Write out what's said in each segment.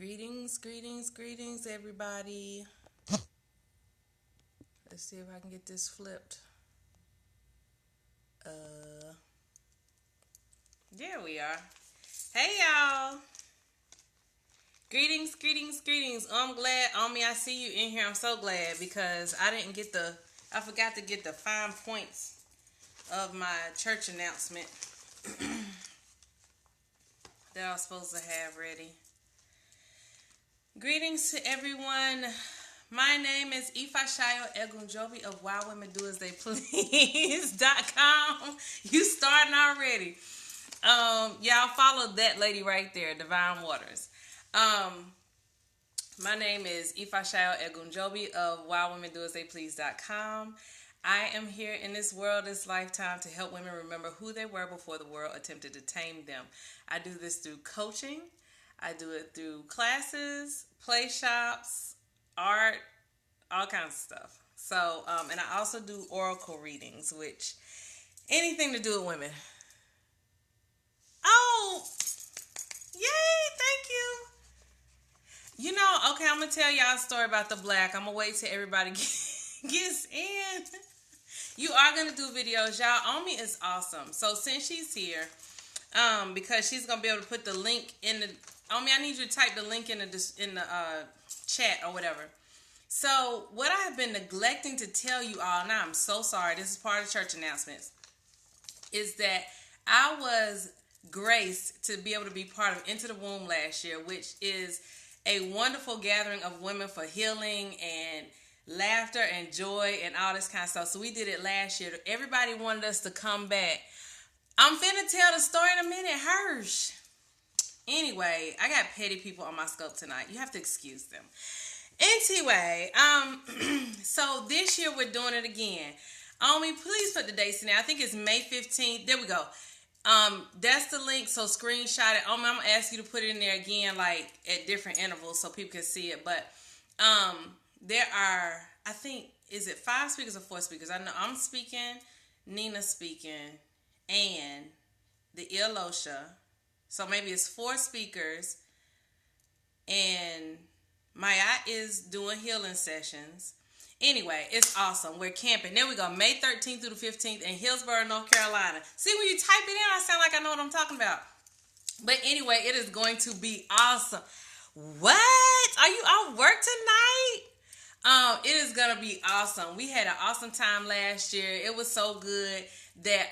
Greetings, everybody. Let's see if I can get this flipped. There we are. Hey, y'all. Greetings. I'm glad, I see you in here. I'm so glad because I forgot to get the fine points of my church announcement that I was supposed to have ready. Greetings to everyone. My name is Ifashayo Egunjobi of WhyWomenDoAsTheyPlease.com. You starting already. Y'all follow that lady right there, Divine Waters. My name is Ifashayo Egunjobi of WhyWomenDoAsTheyPlease.com. I am here in this world, this lifetime, to help women remember who they were before the world attempted to tame them. I do this through coaching. I do it through classes, play shops, art, all kinds of stuff. So, and I also do oracle readings, which anything to do with women. Oh, yay, thank you. Okay, I'm going to tell y'all a story about the black. I'm going to wait till everybody gets in. You are going to do videos. Y'all, Omi is awesome. So since she's here, because she's going to be able to put the link in the... Omi, I need you to type the link in the chat or whatever. So what I have been neglecting to tell you all, now I'm so sorry, this is part of church announcements, is that I was graced to be able to be part of Into the Womb last year, which is a wonderful gathering of women for healing and laughter and joy and all this kind of stuff. So we did it last year. Everybody wanted us to come back. I'm finna tell the story in a minute. Hirsch. Anyway, I got petty people on my scope tonight. You have to excuse them. Anyway, so this year we're doing it again. Omi, please put the dates in there. I think it's May 15th. There we go. That's the link, so screenshot it. Omi, I'm going to ask you to put it in there again, like at different intervals so people can see it. But there are, I think, is it 5 speakers or 4 speakers? I know I'm speaking, Nina's speaking, and the Ilosha. So maybe it's 4 speakers, and Maya is doing healing sessions. Anyway, it's awesome. We're camping. There we go. May 13th through the 15th in Hillsborough, North Carolina. See, when you type it in, I sound like I know what I'm talking about. But anyway, it is going to be awesome. What? Are you off work tonight? It is going to be awesome. We had an awesome time last year. It was so good that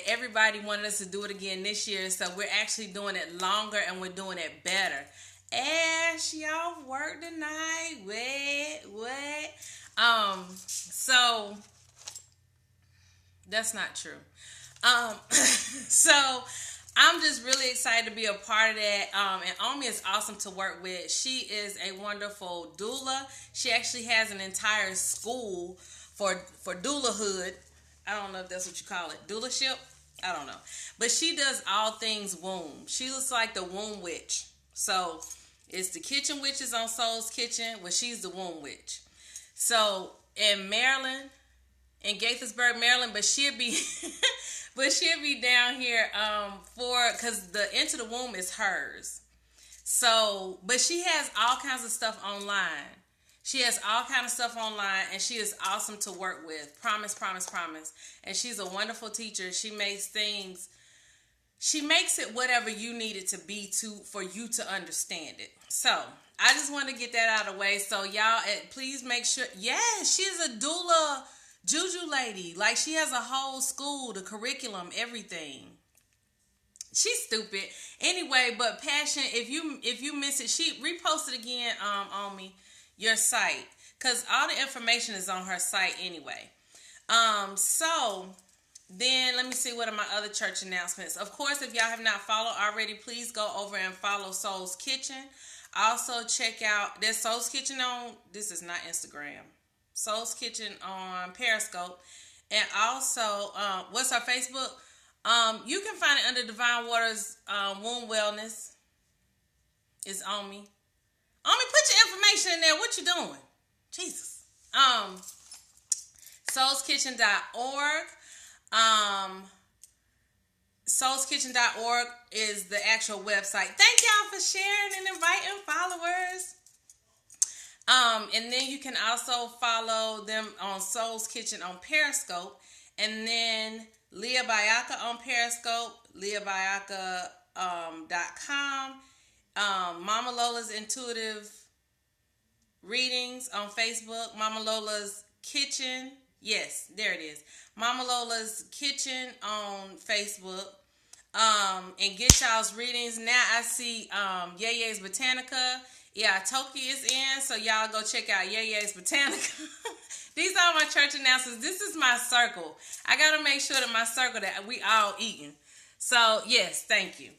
everybody wanted us to do it again this year. So we're actually doing it longer and we're doing it better. Ash, y'all work tonight? What? So that's not true. So I'm just really excited to be a part of that. And Omi is awesome to work with. She is a wonderful doula. She actually has an entire school for doulahood. I don't know if that's what you call it. Doulaship? I don't know. But she does all things womb. She looks like the womb witch. So it's the kitchen witches on Soul's Kitchen, where she's the womb witch. So in Maryland, in Gaithersburg, Maryland, but she'll be down here because the Into the Womb is hers. So, but she has all kinds of stuff online. She has all kinds of stuff online, and she is awesome to work with. Promise. And she's a wonderful teacher. She makes it whatever you need it to be for you to understand it. So I just want to get that out of the way. So y'all, please make sure. Yes, she's a doula juju lady. Like, she has a whole school, the curriculum, everything. She's stupid. Anyway, but Passion, if you miss it, she reposted again on me your site, because all the information is on her site anyway. So then let me see what are my other church announcements. Of course, if y'all have not followed already, please go over and follow Soul's Kitchen. Also check out, there's Soul's Kitchen on, this is not Instagram, Soul's Kitchen on Periscope. And also, what's our Facebook? You can find it under Divine Waters Womb Wellness. It's on me. Put your information in there. What you doing? Jesus. Soulskitchen.org. soulskitchen.org is the actual website. Thank y'all for sharing and inviting followers. And then you can also follow them on Soul's Kitchen on Periscope. And then Leah Bayaka on Periscope, leahbayaka.com. Mama Lola's Intuitive Readings on Facebook. Mama Lola's Kitchen. Yes, there it is. Mama Lola's Kitchen on Facebook. And get y'all's readings. Now I see Yeye's Botanica. Yeah, Toki is in, so y'all go check out Yeye's Botanica. These are my church announcements. This is my circle. I gotta make sure that my circle that we all eating. So yes, thank you.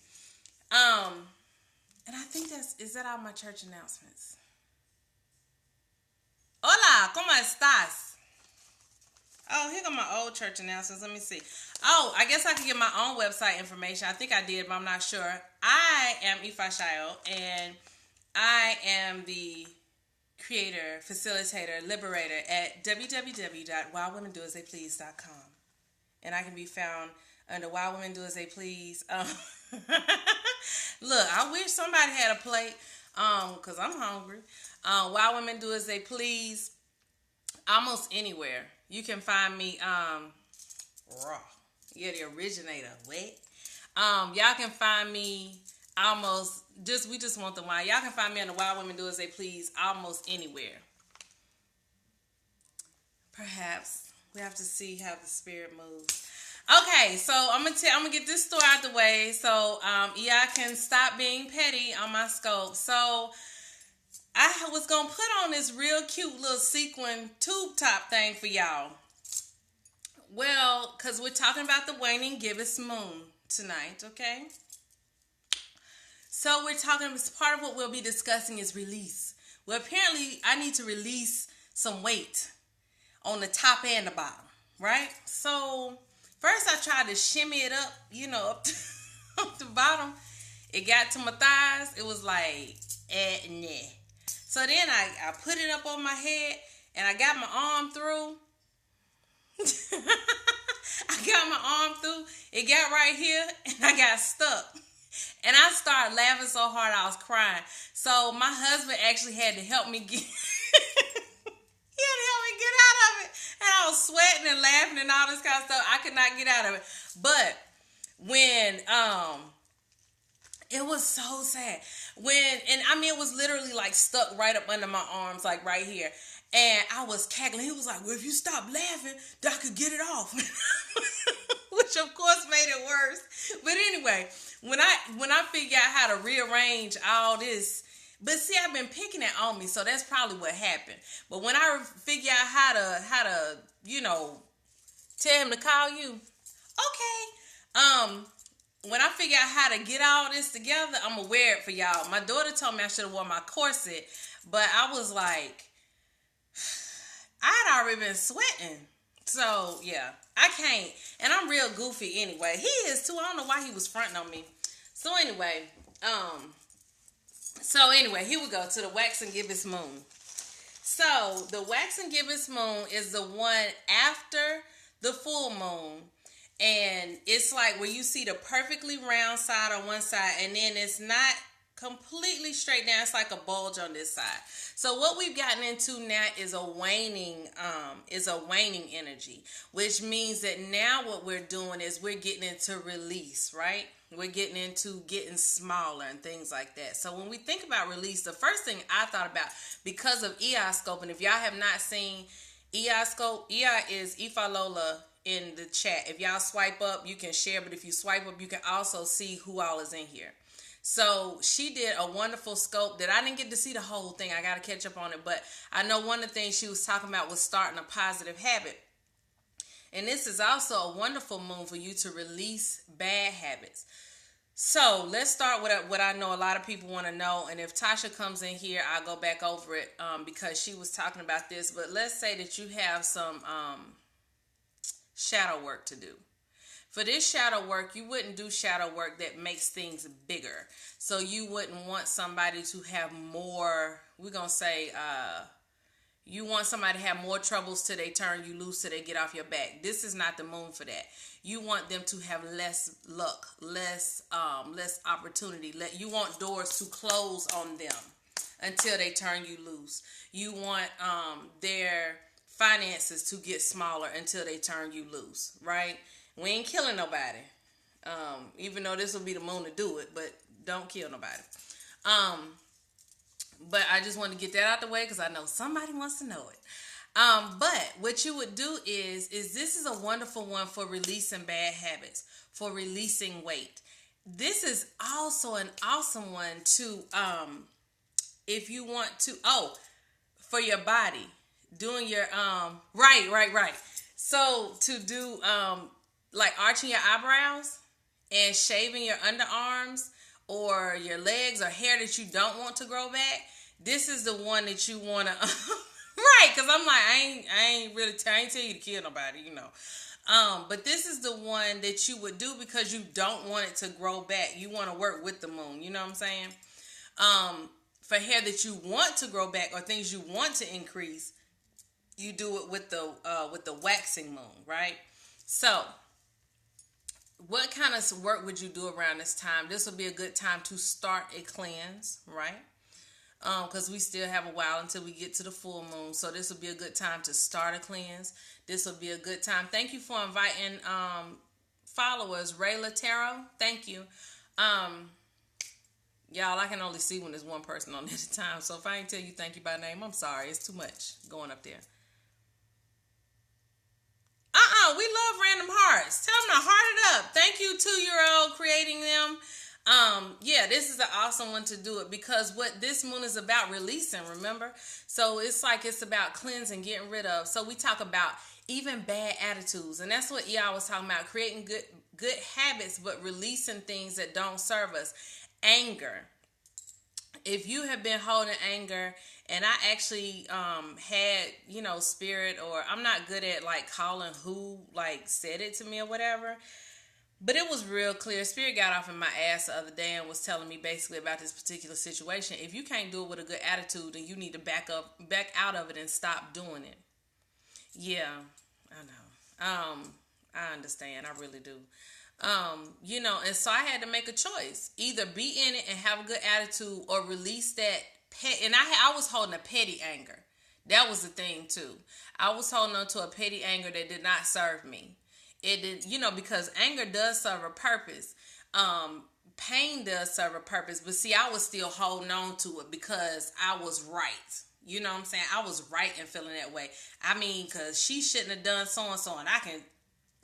And I think is that all my church announcements? Hola, ¿cómo estás? Oh, here go my old church announcements. Let me see. Oh, I guess I could get my own website information. I think I did, but I'm not sure. I am Ifa Shayo, and I am the creator, facilitator, liberator at www.wildwomendoastheyplease.com. And I can be found under Wild Women Do As They Please. Look, I wish somebody had a plate because I'm hungry. Wild Women Do As They Please. Almost anywhere. You can find me raw. You're the originator. What? Y'all can find me almost we just want the wine. Y'all can find me on the Wild Women Do As They Please almost anywhere. Perhaps we have to see how the spirit moves. Okay, so I'm gonna get this story out the way so y'all can stop being petty on my scope. So I was gonna put on this real cute little sequin tube top thing for y'all. Well, because we're talking about the waning gibbous moon tonight, okay? So we're talking, part of what we'll be discussing is release. Well, apparently I need to release some weight on the top and the bottom, right? So first I tried to shimmy it up, up the bottom. It got to my thighs. It was like, nah. So then I put it up on my head and I got my arm through. It got right here and I got stuck. And I started laughing so hard I was crying. So my husband actually had to help me get out of it. And I was sweating and laughing and all this kind of stuff. I could not get out of it. But when it was so sad. It was literally like stuck right up under my arms, like right here. And I was cackling. He was like, well, if you stop laughing, I could get it off. Which of course made it worse. But anyway, when I figure out how to rearrange all this, but see, I've been picking it on me, so that's probably what happened. But when I figure out how to tell him to call you, okay. When I figure out how to get all this together, I'm gonna wear it for y'all. My daughter told me I should have worn my corset, but I was like, I had already been sweating. So, yeah, I can't. And I'm real goofy anyway. He is too. I don't know why he was fronting on me. So, anyway, here we go to the wax and gibbous moon. So, the wax and gibbous moon is the one after the full moon. And it's like where you see the perfectly round side on one side, and then it's not completely straight down. It's like a bulge on this side. So what we've gotten into now is a waning energy, which means that now what we're doing is we're getting into release, right? We're getting into getting smaller and things like that. So when we think about release, the first thing I thought about, because of EI scope, and if y'all have not seen EI scope, EI is Ifa Lola in the chat. If y'all swipe up, you can share, but if you swipe up, you can also see who all is in here. So she did a wonderful scope that I didn't get to see the whole thing. I got to catch up on it. But I know one of the things she was talking about was starting a positive habit. And this is also a wonderful moon for you to release bad habits. So let's start with what I know a lot of people want to know. And if Tasha comes in here, I'll go back over it because she was talking about this. But let's say that you have some shadow work to do. For this shadow work, you wouldn't do shadow work that makes things bigger. So you wouldn't want somebody to have more, we're going to say, You want somebody to have more troubles till they turn you loose, till they get off your back. This is not the moon for that. You want them to have less luck, less opportunity. You want doors to close on them until they turn you loose. You want their finances to get smaller until they turn you loose, right? We ain't killing nobody. Even though this will be the moon to do it, but don't kill nobody. But I just want to get that out the way because I know somebody wants to know it. But what you would do is this is a wonderful one for releasing bad habits, for releasing weight. This is also an awesome one to, if you want to, for your body, doing your, right. So to do, like arching your eyebrows and shaving your underarms or your legs or hair that you don't want to grow back. This is the one that you want to, right? Because I'm like, I ain't tell you to kill nobody, you know. But this is the one that you would do because you don't want it to grow back. You want to work with the moon. You know what I'm saying? For hair that you want to grow back or things you want to increase, you do it with the waxing moon, right? So, what kind of work would you do around this time? This will be a good time to start a cleanse, right? Because we still have a while until we get to the full moon. So this will be a good time to start a cleanse. This will be a good time. Thank you for inviting followers. Rayla Tarot, thank you. Y'all, I can only see when there's one person on at a time. So if I ain't tell you thank you by name, I'm sorry. It's too much going up there. We love random hearts. Tell them to heart it up. Thank you, 2-year-old, creating them. Yeah, this is an awesome one to do it because what this moon is about releasing, remember? So it's like it's about cleansing, getting rid of. So we talk about even bad attitudes. And that's what y'all was talking about, creating good habits, but releasing things that don't serve us. Anger. If you have been holding anger, and I actually had, spirit, or I'm not good at like calling who like said it to me or whatever, but it was real clear. Spirit got off in my ass the other day and was telling me basically about this particular situation. If you can't do it with a good attitude, then you need to back out of it and stop doing it. Yeah, I know. I understand. I really do. And so I had to make a choice. Either be in it and have a good attitude or release that pet. And I was holding a petty anger. That was the thing too. I was holding on to a petty anger that did not serve me. It did, because anger does serve a purpose. Pain does serve a purpose. But see, I was still holding on to it because I was right. You know what I'm saying? I was right in feeling that way. I mean, because she shouldn't have done so-and-so, and I can...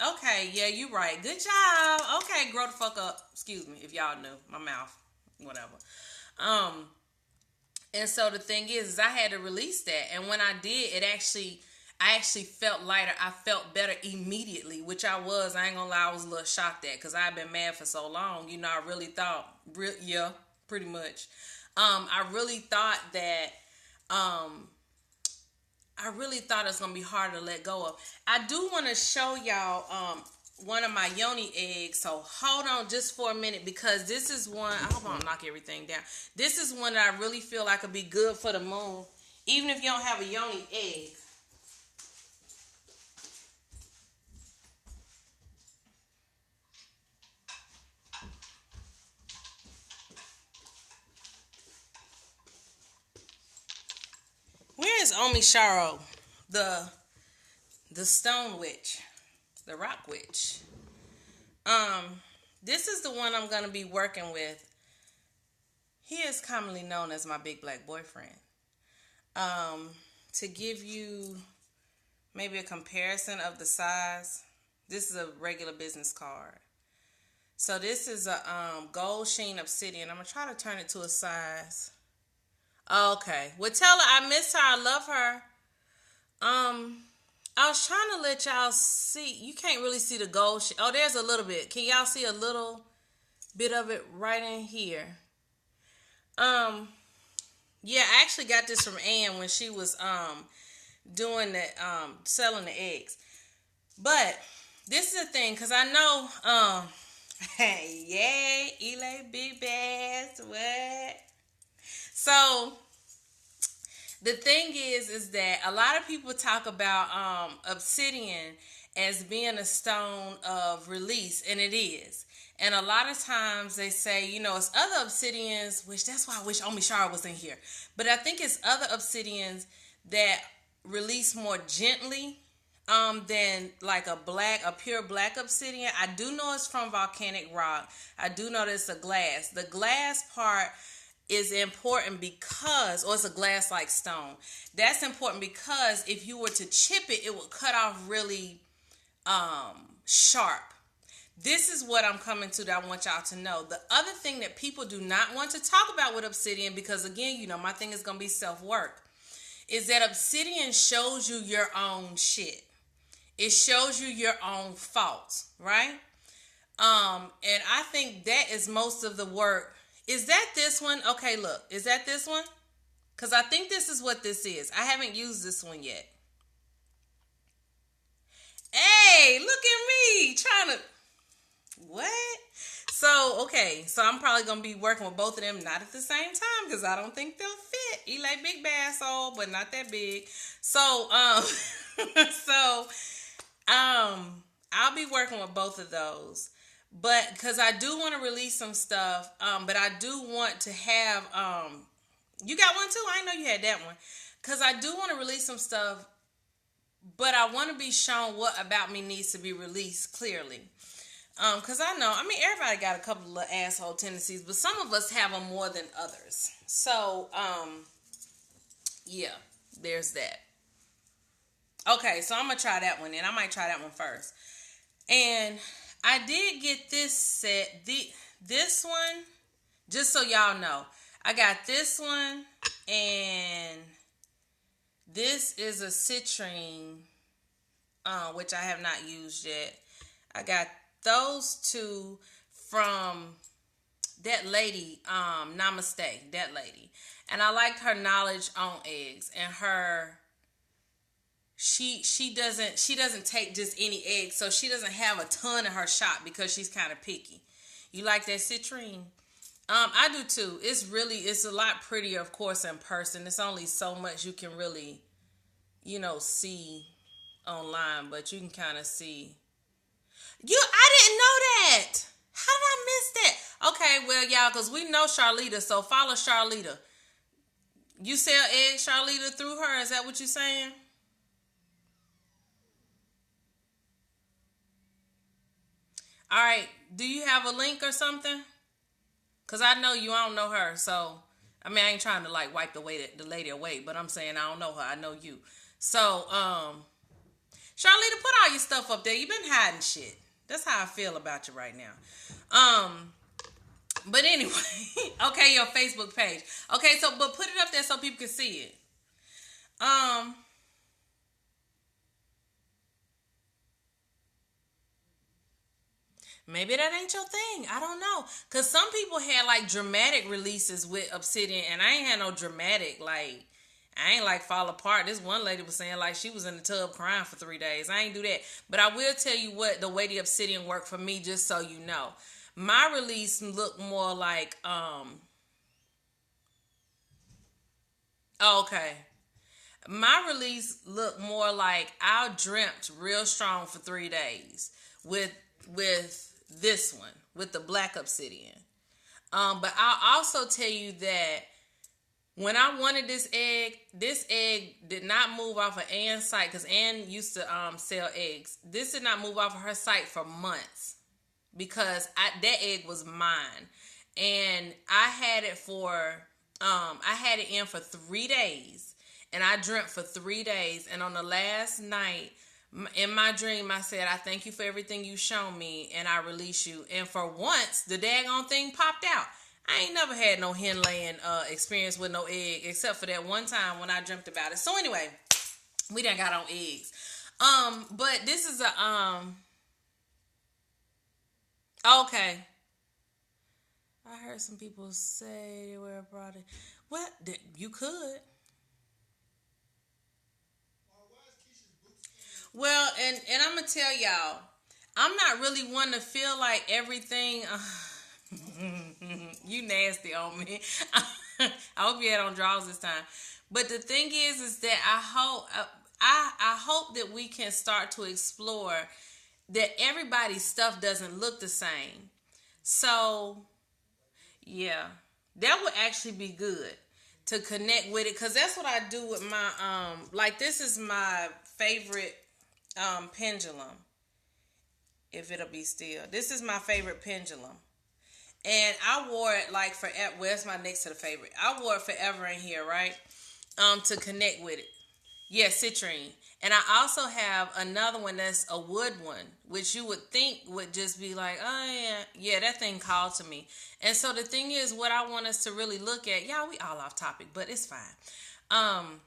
Okay, yeah, you right. Good job. Okay, grow the fuck up. Excuse me, if y'all knew. My mouth. Whatever. And so the thing is I had to release that. And when I did, I actually felt lighter. I felt better immediately, which I ain't gonna lie, I was a little shocked at because I've been mad for so long. I really thought, yeah, pretty much. I really thought that, it was going to be hard to let go of. I do want to show y'all one of my yoni eggs. So hold on just for a minute because this is one. I hope I don't knock everything down. This is one that I really feel like could be good for the moon. Even if you don't have a yoni egg. Where is Omi Sharo? The stone witch, the rock witch. This is the one I'm going to be working with. He is commonly known as my big black boyfriend. To give you maybe a comparison of the size, this is a regular business card. So this is a gold sheen obsidian. I'm going to try to turn it to a size. Okay. Well, tell her I miss her. I love her. I was trying to let y'all see. You can't really see the gold. Oh, there's a little bit. Can y'all see a little bit of it right in here? Yeah, I actually got this from Ann when she was doing the selling the eggs. But this is the thing, because I know yay, Eli Big Bass, what? So The thing is that a lot of people talk about obsidian as being a stone of release, and it is. And a lot of times they say, it's other obsidians, which that's why I wish Omi Shara was in here. But I think it's other obsidians that release more gently than like a pure black obsidian. I do know it's from volcanic rock. I do know that it's a glass. The glass part is important because, or it's a glass like stone. That's important because if you were to chip it, it would cut off really sharp. This is what I'm coming to that I want y'all to know. The other thing that people do not want to talk about with obsidian, because again, my thing is going to be self-work, is that obsidian shows you your own shit. It shows you your own faults, right? And I think that is most of the work. Is that this one? Okay, look. Is that this one? Because I think this is what this is. I haven't used this one yet. Hey, look at me trying to... What? So, okay. So I'm probably going to be working with both of them, not at the same time, because I don't think they'll fit. He like big bass hole, but not that big. So, I'll be working with both of those. But because I do want to release some stuff, but I do want to have, you got one too? I didn't know you had that one. Because I do want to release some stuff, but I want to be shown what about me needs to be released clearly. Because everybody got a couple of asshole tendencies, but some of us have them more than others. So, yeah, there's that. Okay, so I'm going to try that one, and I might try that one first. And I did get this set, this one, just so y'all know. I got this one, and this is a citrine, which I have not used yet. I got those two from that lady, Namaste, that lady. And I liked her knowledge on eggs, and her... She doesn't take just any egg, so she doesn't have a ton in her shop because she's kind of picky. You like that citrine? I do too. It's a lot prettier, of course, in person. It's only so much you can really, see online, but you can kind of see. I didn't know that. How did I miss that? Okay, well, y'all, because we know Charlita, so follow Charlita. You sell eggs, Charlita, through her? Is that what you're saying? All right, do you have a link or something? Because I know you, I don't know her. So, I ain't trying to like wipe the lady away, but I'm saying I don't know her. I know you. So, Charlita, put all your stuff up there. You've been hiding shit. That's how I feel about you right now. But anyway, okay, your Facebook page. Okay, but put it up there so people can see it. Maybe that ain't your thing. I don't know. Because some people had like dramatic releases with obsidian, and I ain't had no dramatic, like, I ain't like fall apart. This one lady was saying like she was in the tub crying for 3 days. I ain't do that. But I will tell you what, the way the obsidian worked for me, just so you know. My release looked more like, okay. My release looked more like I dreamt real strong for 3 days with this one, with the black obsidian. But I'll also tell you that when I wanted this egg did not move off of Ann's site, because Ann used to sell eggs. This did not move off of her site for months because that egg was mine. And I had it in for 3 days, and I dreamt for 3 days. And on the last night, in my dream, I said, I thank you for everything you shown me, and I release you. And for once, the daggone thing popped out. I ain't never had no hen laying experience with no egg, except for that one time when I dreamt about it. So anyway, we done got on eggs. But this is okay. I heard some people say they were brought it. Well, you could. Well, and I'm going to tell y'all, I'm not really one to feel like everything. You nasty on me. I hope you had on draws this time. But the thing is that I hope that we can start to explore that everybody's stuff doesn't look the same. So yeah, that would actually be good to connect with it, because that's what I do with my like, this is my favorite pendulum. If it'll be still, this is my favorite pendulum. And I wore it like forever. Where's my next to the favorite? I wore it forever in here, right? To connect with it. Yeah, citrine. And I also have another one that's a wood one, which you would think would just be like, oh yeah, yeah, that thing called to me. And so the thing is, what I want us to really look at, y'all, we all off topic, but it's fine. Um,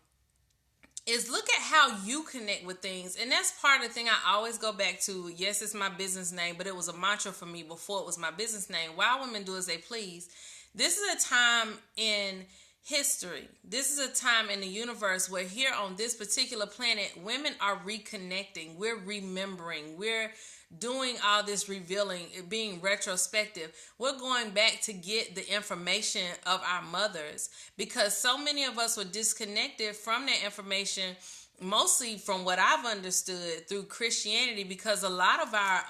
is look at how you connect with things. And that's part of the thing I always go back to. Yes, it's my business name, but it was a mantra for me before it was my business name. Why women do as they please. This is a time in history. This is a time in the universe where here on this particular planet, women are reconnecting. We're remembering. We're doing all this revealing, being retrospective. We're going back to get the information of our mothers, because so many of us were disconnected from that information, mostly from what I've understood through Christianity, because a lot of our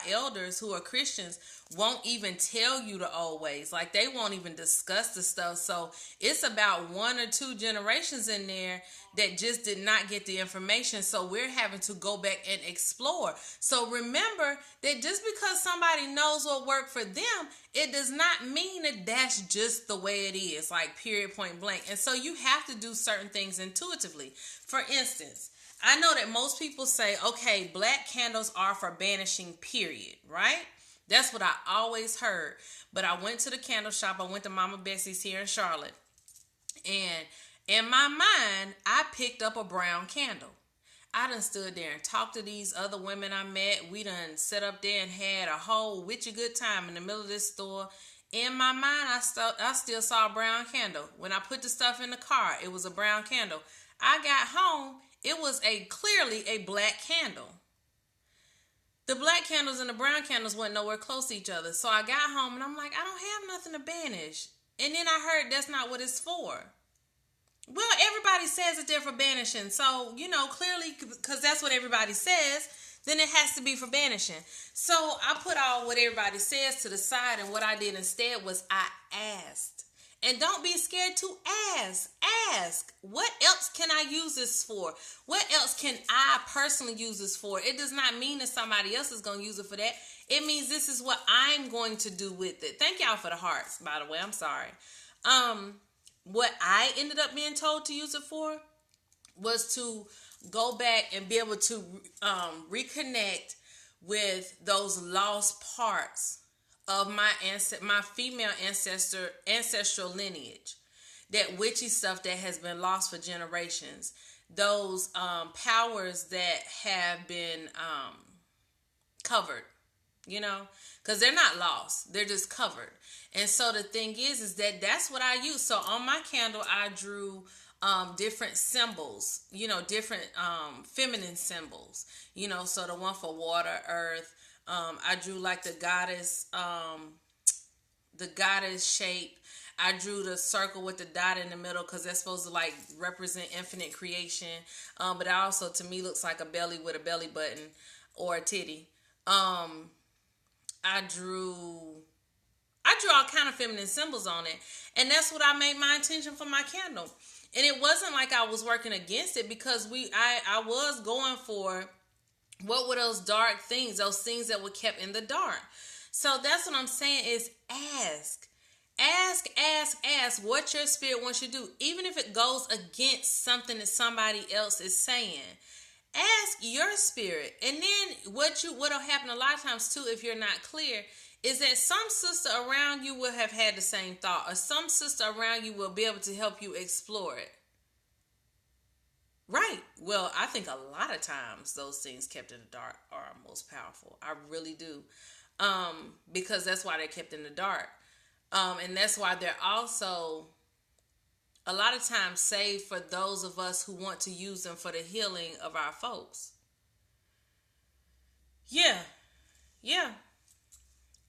elders who are Christians won't even tell you the old ways. Like, they won't even discuss the stuff. So it's about one or two generations in there that just did not get the information. So we're having to go back and explore. So remember that just because somebody knows what worked for them, it does not mean that that's just the way it is, like period, point blank. And so you have to do certain things intuitively. For instance, I know that most people say, okay, black candles are for banishing, period, right? That's what I always heard. But I went to the candle shop. I went to Mama Bessie's here in Charlotte. And in my mind, I picked up a brown candle. I done stood there and talked to these other women I met. We done sat up there and had a whole witchy good time in the middle of this store. In my mind, I still saw a brown candle. When I put the stuff in the car, it was a brown candle. I got home, it was clearly a black candle. The black candles and the brown candles went nowhere close to each other. So I got home and I'm like, I don't have nothing to banish. And then I heard that's not what it's for. Well, everybody says that they're for banishing. So, clearly, because that's what everybody says, then it has to be for banishing. So I put all what everybody says to the side, and what I did instead was I asked. And don't be scared to ask. Ask, what else can I use this for? What else can I personally use this for? It does not mean that somebody else is going to use it for that. It means this is what I'm going to do with it. Thank y'all for the hearts, by the way. I'm sorry. What I ended up being told to use it for was to go back and be able to reconnect with those lost parts of my female ancestral lineage, that witchy stuff that has been lost for generations, those powers that have been covered, because they're not lost, they're just covered. And so the thing is that that's what I use. So on my candle, I drew different symbols, different feminine symbols, so the one for water, earth. I drew like the goddess shape. I drew the circle with the dot in the middle, because that's supposed to like represent infinite creation. But it also, to me, looks like a belly with a belly button or a titty. I drew all kind of feminine symbols on it. And that's what I made my intention for my candle. And it wasn't like I was working against it, because I was going for, what were those dark things, those things that were kept in the dark. So that's what I'm saying is ask. Ask what your spirit wants you to do. Even if it goes against something that somebody else is saying. Ask your spirit. And then what'll happen a lot of times too, if you're not clear, is that some sister around you will have had the same thought, or some sister around you will be able to help you explore it. Right. Well, I think a lot of times those things kept in the dark are most powerful. I really do. Because that's why they're kept in the dark. And that's why they're also a lot of times saved for those of us who want to use them for the healing of our folks. Yeah.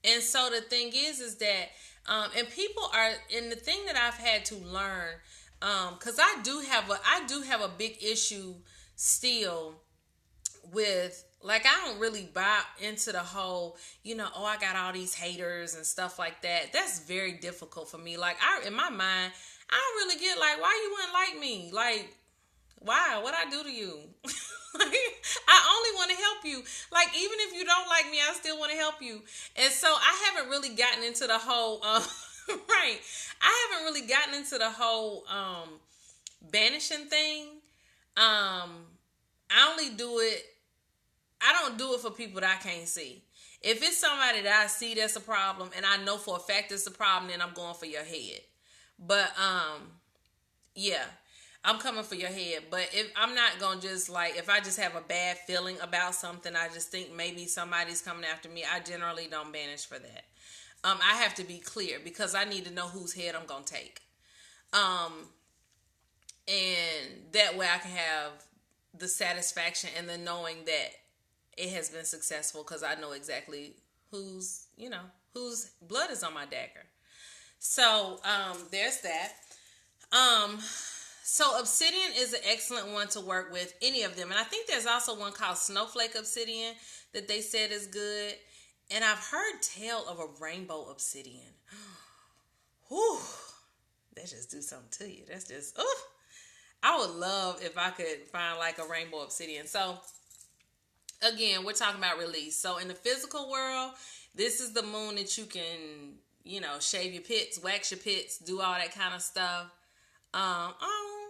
And so the thing is that, and people are, and the thing that I've had to learn Because I do have a big issue still with, like, I don't really buy into the whole, oh, I got all these haters and stuff like that. That's very difficult for me. Like, in my mind, I don't really get, like, why you wouldn't like me? Like, why? What I do to you? Like, I only want to help you. Like, even if you don't like me, I still want to help you. And so I haven't really gotten into the whole, right. I haven't really gotten into the whole banishing thing. I only do it, I don't do it for people that I can't see. If it's somebody that I see that's a problem and I know for a fact it's a problem, then I'm going for your head. But yeah, I'm coming for your head. But if I'm not gonna just, like, if I just have a bad feeling about something, I just think maybe somebody's coming after me, I generally don't banish for that. I have to be clear because I need to know whose head I'm gonna take. And that way I can have the satisfaction and the knowing that it has been successful because I know exactly whose blood is on my dagger. So there's that. So obsidian is an excellent one to work with, any of them. And I think there's also one called snowflake obsidian that they said is good. And I've heard tell of a rainbow obsidian. Whew. That just do something to you. That's just, I would love if I could find like a rainbow obsidian. So again, we're talking about release. So in the physical world, this is the moon that you can, shave your pits, wax your pits, do all that kind of stuff. Oh,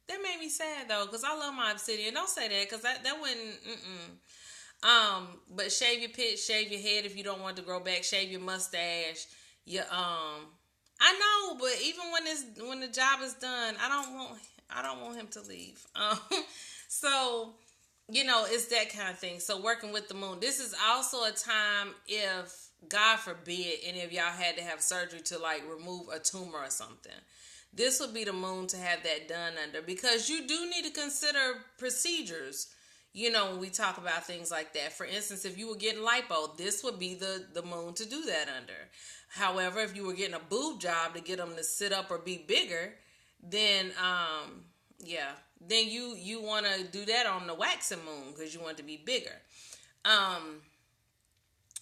that made me sad though, because I love my obsidian. Don't say that, because that wouldn't. But shave your pits, shave your head if you don't want to grow back, shave your mustache. Your I know, but even when the job is done, I don't want him to leave. So it's that kind of thing. So working with the moon. This is also a time if, God forbid, any of y'all had to have surgery to, like, remove a tumor or something. This would be the moon to have that done under, because you do need to consider procedures, when we talk about things like that. For instance, if you were getting lipo, this would be the moon to do that under. However, if you were getting a boob job to get them to sit up or be bigger, then, then you want to do that on the waxing moon because you want it to be bigger.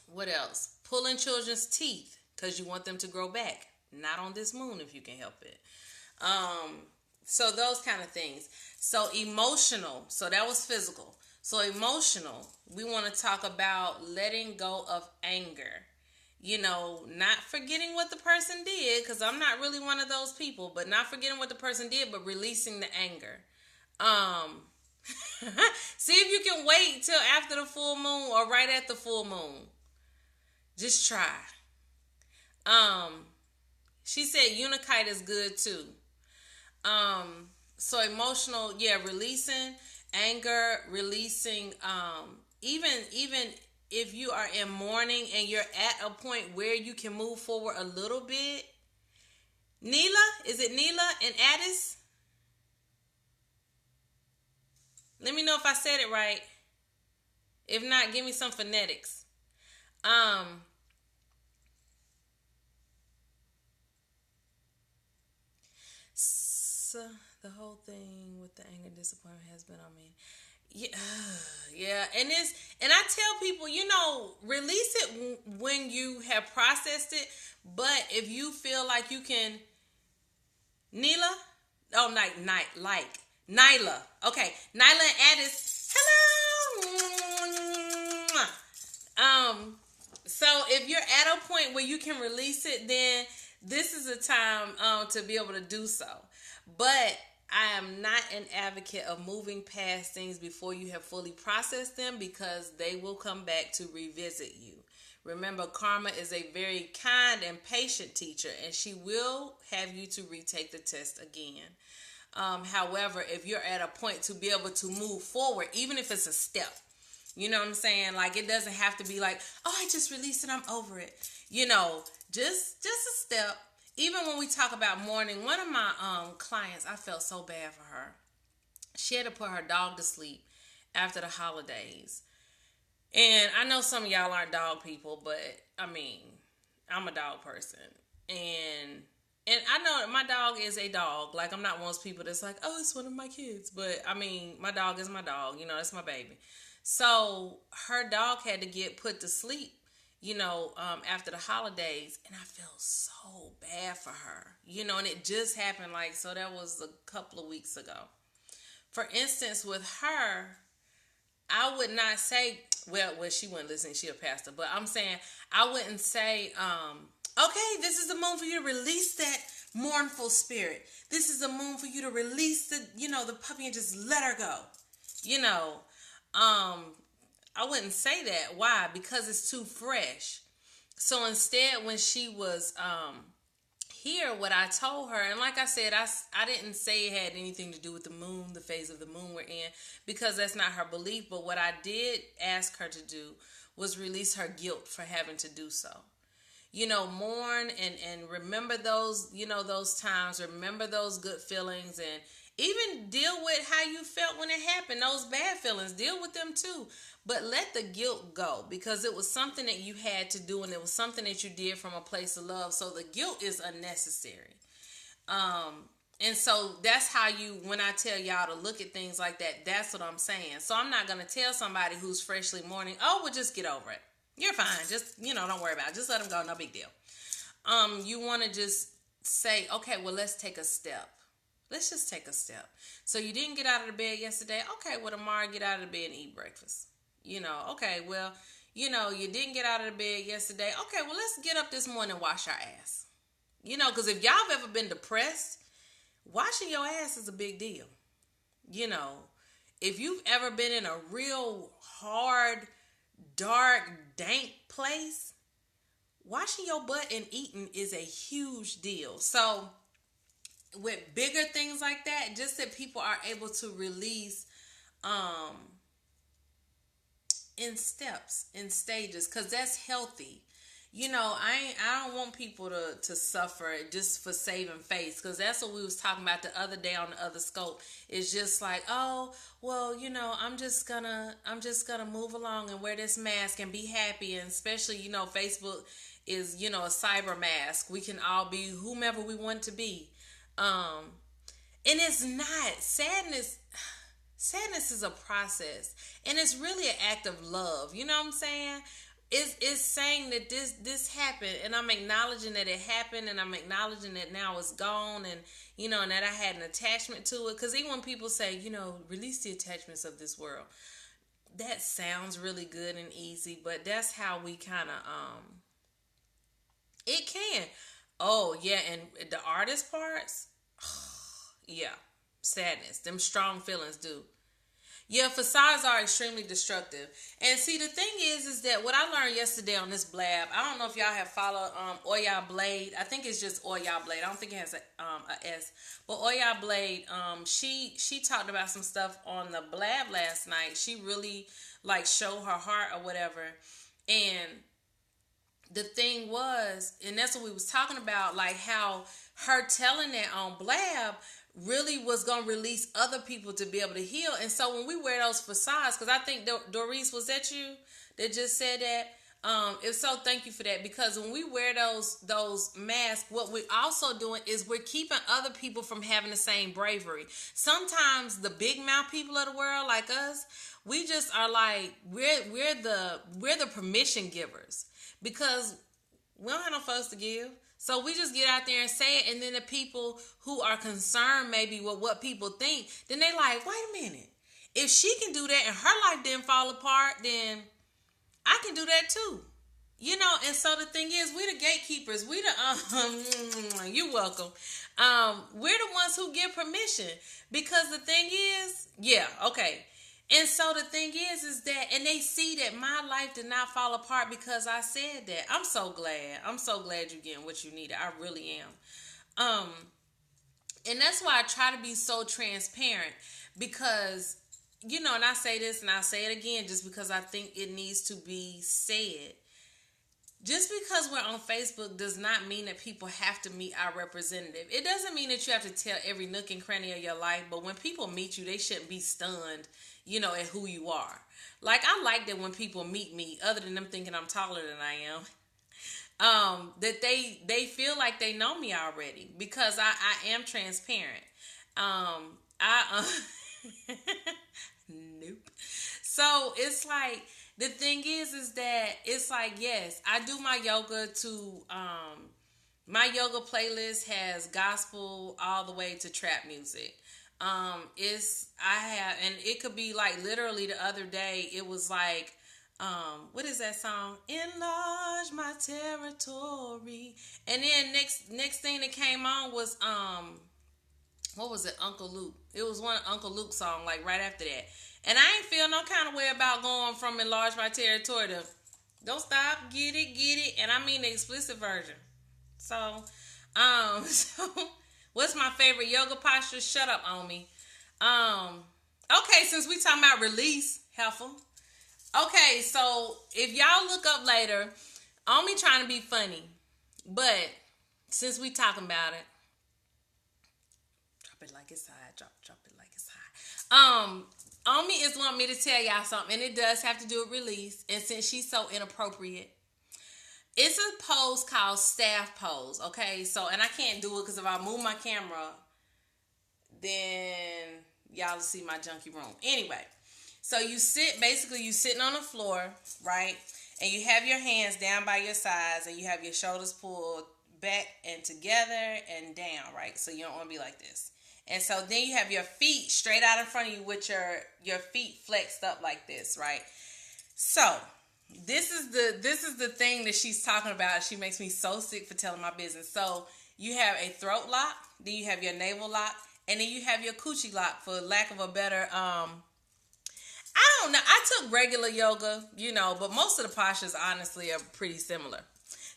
What else? Pulling children's teeth because you want them to grow back. Not on this moon if you can help it. So those kind of things. So emotional. So that was physical. So emotional, we want to talk about letting go of anger. Not forgetting what the person did, because I'm not really one of those people, but not forgetting what the person did, but releasing the anger. See if you can wait till after the full moon or right at the full moon. Just try. She said Unikite is good too. So emotional, releasing anger, releasing, even if you are in mourning and you're at a point where you can move forward a little bit. Neela, is it Neela and Addis? Let me know if I said it right. If not, give me some phonetics. So the whole thing with the anger, disappointment has been on me. Yeah, and I tell people, release it when you have processed it. But if you feel like you can, Nyla, Nyla. Okay, Nyla and Addis. Hello. So if you're at a point where you can release it, then this is a time to be able to do so. But I am not an advocate of moving past things before you have fully processed them, because they will come back to revisit you. Remember, karma is a very kind and patient teacher, and she will have you to retake the test again. However, if you're at a point to be able to move forward, even if it's a step, you know what I'm saying? Like, it doesn't have to be like, oh, I just released it, I'm over it. Just a step. Even when we talk about mourning, one of my clients, I felt so bad for her. She had to put her dog to sleep after the holidays. And I know some of y'all aren't dog people, but I mean, I'm a dog person. And And I know that my dog is a dog. Like, I'm not one of those people that's like, oh, it's one of my kids. But I mean, my dog is my dog. You know, that's my baby. So her dog had to get put to sleep, after the holidays. And I felt so bad for her, and it just happened. Like, so that was a couple of weeks ago. For instance, with her, I would not say, well, she wouldn't listen. She a pastor. But I'm saying, I wouldn't say, okay, this is the moon for you to release that mournful spirit. This is the moon for you to release the puppy and just let her go. I wouldn't say that. Why? Because it's too fresh. So instead, when she was here, what I told her, and like I said, I didn't say it had anything to do with the moon, the phase of the moon we're in, because that's not her belief. But what I did ask her to do was release her guilt for having to do so. Mourn and remember those, those times, remember those good feelings, and even deal with how you felt when it happened, those bad feelings, deal with them too. But let the guilt go, because it was something that you had to do, and it was something that you did from a place of love. So the guilt is unnecessary. And so that's how when I tell y'all to look at things like that, that's what I'm saying. So I'm not going to tell somebody who's freshly mourning, oh, well, just get over it. You're fine. Just, don't worry about it. Just let them go. No big deal. You want to just say, okay, well, let's take a step. Let's just take a step. So you didn't get out of the bed yesterday. Okay, well, tomorrow get out of the bed and eat breakfast. Okay, well, you didn't get out of the bed yesterday. Okay, well, let's get up this morning and wash our ass. Because if y'all have ever been depressed, washing your ass is a big deal. If you've ever been in a real hard, dark, dank place, washing your butt and eating is a huge deal. So with bigger things like that, just that people are able to release in steps, in stages, because that's healthy. I don't want people to suffer just for saving face, because that's what we was talking about the other day on the other scope. It's just like, oh, well, I'm just gonna move along and wear this mask and be happy. And especially, Facebook is, a cyber mask. We can all be whomever we want to be. And it's not sadness. Sadness is a process, and it's really an act of love. You know what I'm saying? It's saying that this happened, and I'm acknowledging that it happened, and I'm acknowledging that now it's gone, and and that I had an attachment to it. Because even when people say, release the attachments of this world, that sounds really good and easy, but that's how we kind of it can. Oh yeah, and the artist parts, yeah, sadness. Them strong feelings do. Yeah, facades are extremely destructive. And see, the thing is that what I learned yesterday on this blab, I don't know if y'all have followed Oya Blade. I think it's just Oya Blade. I don't think it has a S. But Oya Blade, she talked about some stuff on the blab last night. She really showed her heart or whatever. And the thing was, and that's what we was talking about, like how her telling that on blab really was going to release other people to be able to heal. And so when we wear those facades, because I think Doris, was that you that just said that? If so, thank you for that, because when we wear those masks, what we're also doing is we're keeping other people from having the same bravery. Sometimes the big mouth people of the world, like us, we just are like, we're the permission givers, because we don't have no fuss to give. So we just get out there and say it, and then the people who are concerned maybe with what people think, then they like, wait a minute. If she can do that and her life didn't fall apart, then I can do that too. And so the thing is, we the gatekeepers. We the, you're welcome. We're the ones who give permission, because the thing is, yeah, okay. And so the thing is that, and they see that my life did not fall apart because I said that. I'm so glad. I'm so glad you're getting what you needed. I really am. And that's why I try to be so transparent, because, and I say this and I say it again just because I think it needs to be said. Just because we're on Facebook does not mean that people have to meet our representative. It doesn't mean that you have to tell every nook and cranny of your life, but when people meet you, they shouldn't be stunned, at who you are. Like, I like that when people meet me, other than them thinking I'm taller than I am, that they feel like they know me already because I am transparent. I nope. So it's like the thing is that it's like yes, I do my yoga to my yoga playlist has gospel all the way to trap music. It's I have and it could be like literally the other day it was like what is that song? Enlarge my territory. And then next thing that came on was what was it? Uncle Luke. It was one Uncle Luke song like right after that. And I ain't feel no kind of way about going from enlarge my territory to don't stop, get it, and I mean the explicit version. So, so what's my favorite yoga posture? Shut up on me. Okay, since we talking about release, helpful. Okay, so if y'all look up later, on me trying to be funny, but since we talking about it, drop it like it's hot. Drop it like it's hot. Omi is wanting me to tell y'all something, and it does have to do with release. And since she's so inappropriate, it's a pose called staff pose. Okay, so and I can't do it because if I move my camera, then y'all will see my junky room. Anyway, so you sit basically you sitting on the floor, right? And you have your hands down by your sides, and you have your shoulders pulled back and together and down, right? So you don't want to be like this. And so then you have your feet straight out in front of you with your feet flexed up like this, right? So this is the thing that she's talking about. She makes me so sick for telling my business. So you have a throat lock, then you have your navel lock, and then you have your coochie lock for lack of a better I don't know. I took regular yoga, but most of the postures honestly are pretty similar.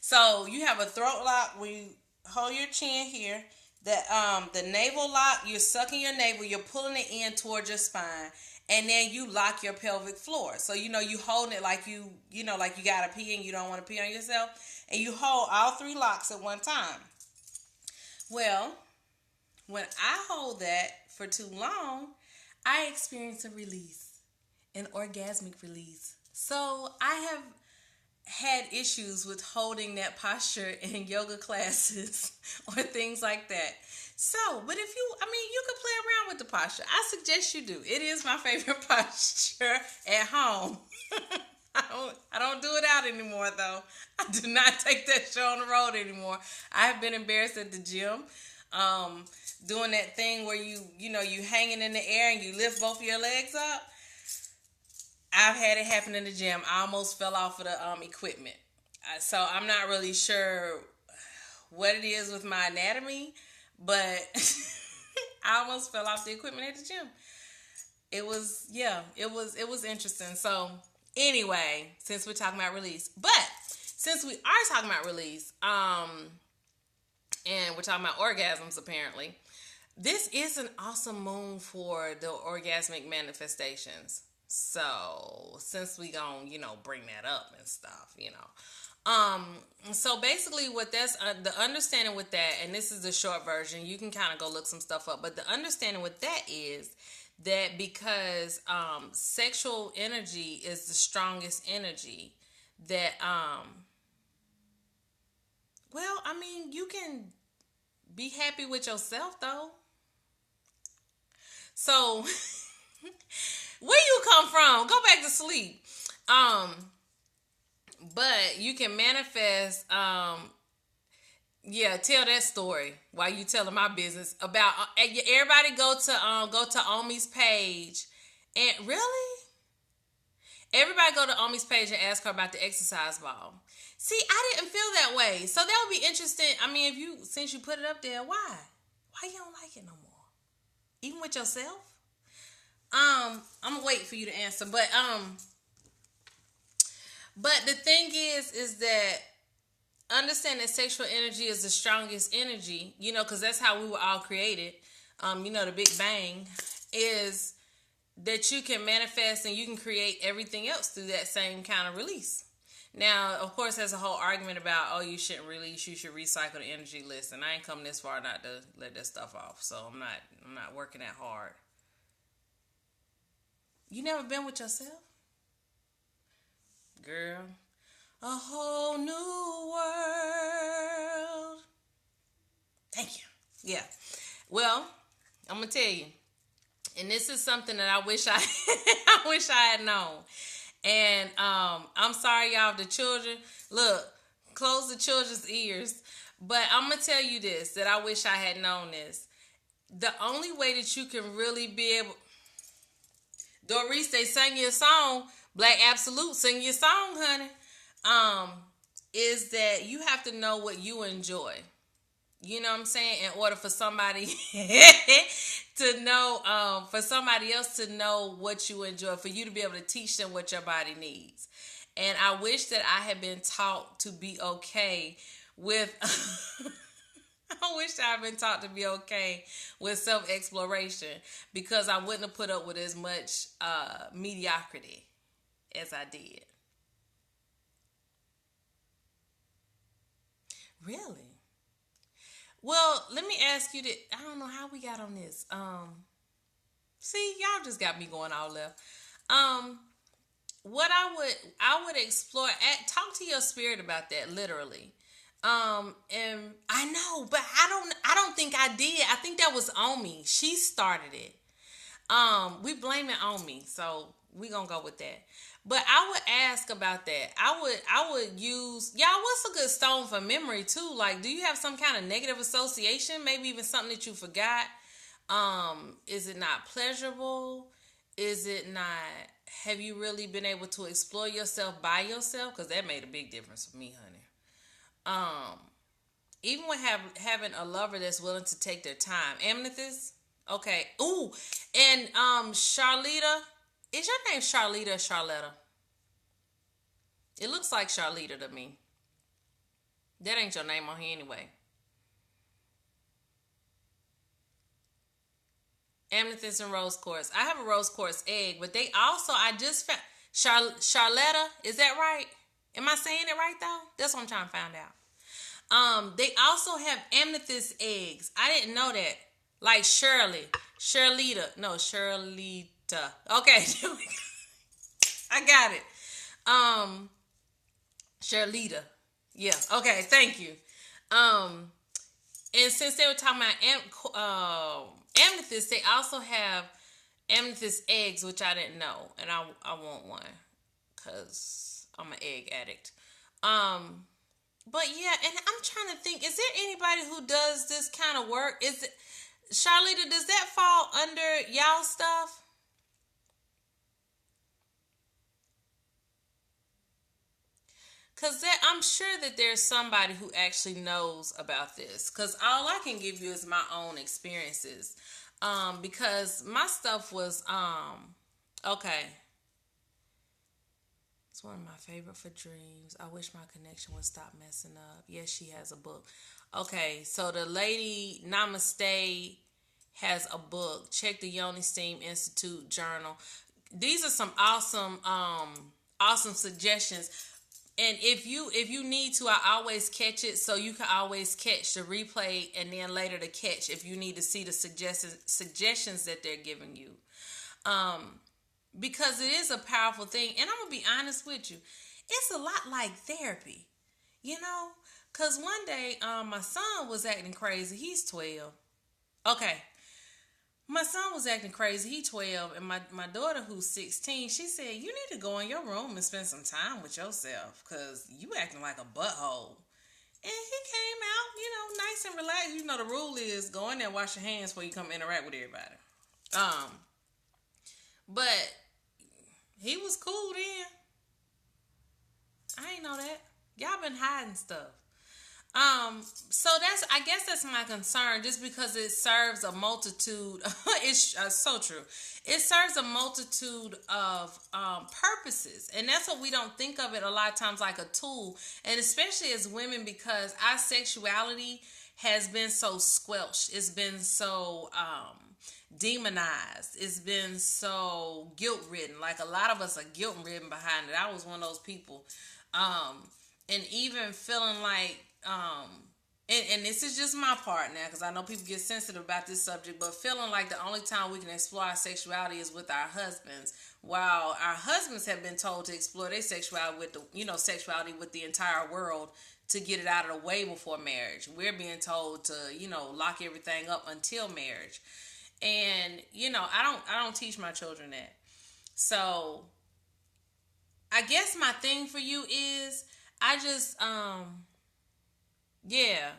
So you have a throat lock where you hold your chin here. The navel lock, you're sucking your navel, you're pulling it in towards your spine, and then you lock your pelvic floor. So you holding it like like you gotta pee and you don't want to pee on yourself, and you hold all three locks at one time. Well, when I hold that for too long, I experience a release, an orgasmic release. So I have had issues with holding that posture in yoga classes or things like that. So, but if you could play around with the posture. I suggest you do. It is my favorite posture at home. I don't do it out anymore though. I do not take that show on the road anymore. I have been embarrassed at the gym. Doing that thing where you hanging in the air and you lift both of your legs up. I've had it happen in the gym. I almost fell off of the equipment. So I'm not really sure what it is with my anatomy, but I almost fell off the equipment at the gym. It was interesting. So anyway, since we're talking about release, but since we are talking about release, and we're talking about orgasms apparently, this is an awesome moon for the orgasmic manifestations. So since we gonna bring that up and stuff, so basically what that's the understanding with that, and this is the short version, you can kind of go look some stuff up, but the understanding with that is that because sexual energy is the strongest energy that you can be happy with yourself though. So where you come from? Go back to sleep. But you can manifest. Tell that story while you telling my business about. Everybody go to Omi's page, and really, everybody go to Omi's page and ask her about the exercise ball. See, I didn't feel that way, so that would be interesting. I mean, since you put it up there, why you don't like it no more, even with yourself? I'm gonna wait for you to answer, but the thing is that understand that sexual energy is the strongest energy, because that's how we were all created. The Big Bang is that you can manifest and you can create everything else through that same kind of release. Now, of course, there's a whole argument about, you shouldn't release, you should recycle the energy. Listen, I ain't come this far not to let that stuff off, so I'm not working that hard. You never been with yourself? Girl, a whole new world. Thank you. Yeah. Well, I'm gonna tell you, and this is something that I wish I I wish I had known. And I'm sorry, y'all, the children. Look, close the children's ears. But I'm gonna tell you this, that I wish I had known this. The only way that you can really be able, Doris, they sang your song. Black Absolute, sing your song, honey. Um, is that you have to know what you enjoy. You know what I'm saying? In order for somebody to know, for somebody else to know what you enjoy, for you to be able to teach them what your body needs. And I wish that I had been taught to be okay with. I wish I had been taught to be okay with self exploration, because I wouldn't have put up with as much mediocrity as I did. Really? Well, let me ask you that. I don't know how we got on this. See, y'all just got me going all left. Um, what I would explore at talk to your spirit about that, literally. And I know, but I don't think I did. I think that was on me. She started it. We blame it on me, so we gonna go with that. But I would ask about that. I would use, y'all, what's a good stone for memory too? Like, do you have some kind of negative association? Maybe even something that you forgot. Is it not pleasurable? Is it not, have you really been able to explore yourself by yourself? Because that made a big difference for me, honey. Um, Even with having a lover that's willing to take their time. Amethyst? Okay. Ooh, and Charlita, is your name Charlita or Charletta? It looks like Charlita to me. That ain't your name on here anyway. Amethyst and rose quartz. I have a rose quartz egg, but they also, I just found Charletta. Is that right? Am I saying it right though? That's what I'm trying to find out. They also have amethyst eggs. I didn't know that. Like Shirley, Shirlita, no Shirlita. Okay, I got it. Um, Shirlita. Yeah. Okay. Thank you. Um, and since they were talking about amethyst, they also have amethyst eggs, which I didn't know, and I want one because I'm an egg addict. Um, but yeah, and I'm trying to think: is there anybody who does this kind of work? Is it Charlita? Does that fall under y'all stuff? Cause I'm sure that there's somebody who actually knows about this. Cause all I can give you is my own experiences. Because my stuff was okay. It's one of my favorite for dreams. I wish my connection would stop messing up. Yes, she has a book. Okay, so the lady Namaste has a book. Check the Yoni Steam Institute journal. These are some awesome suggestions. And if you need to, I always catch it, so you can always catch the replay and then later the catch if you need to see the suggestions that they're giving you. Um, because it is a powerful thing, and I'm gonna be honest with you, it's a lot like therapy, you know. Cause one day, my son was acting crazy. He's 12. Okay, my son was acting crazy. He 12, and my daughter, who's 16, she said, "You need to go in your room and spend some time with yourself, cause you acting like a butthole." And he came out, nice and relaxed. You know the rule is go in there, wash your hands before you come interact with everybody. Um, but he was cool then. I ain't know that. Y'all been hiding stuff. So I guess that's my concern, just because it serves a multitude. It's so true. It serves a multitude of purposes, and that's what we don't think of it a lot of times, like a tool, and especially as women, because our sexuality has been so squelched. It's been so demonized. It's been so guilt ridden. Like, a lot of us are guilt ridden behind it. I was one of those people. And even feeling like and this is just my part now, because I know people get sensitive about this subject, but feeling like the only time we can explore our sexuality is with our husbands, while our husbands have been told to explore their sexuality with the, sexuality with the entire world to get it out of the way before marriage. We're being told to, lock everything up until marriage. And, I don't teach my children that. So I guess my thing for you is I just yeah.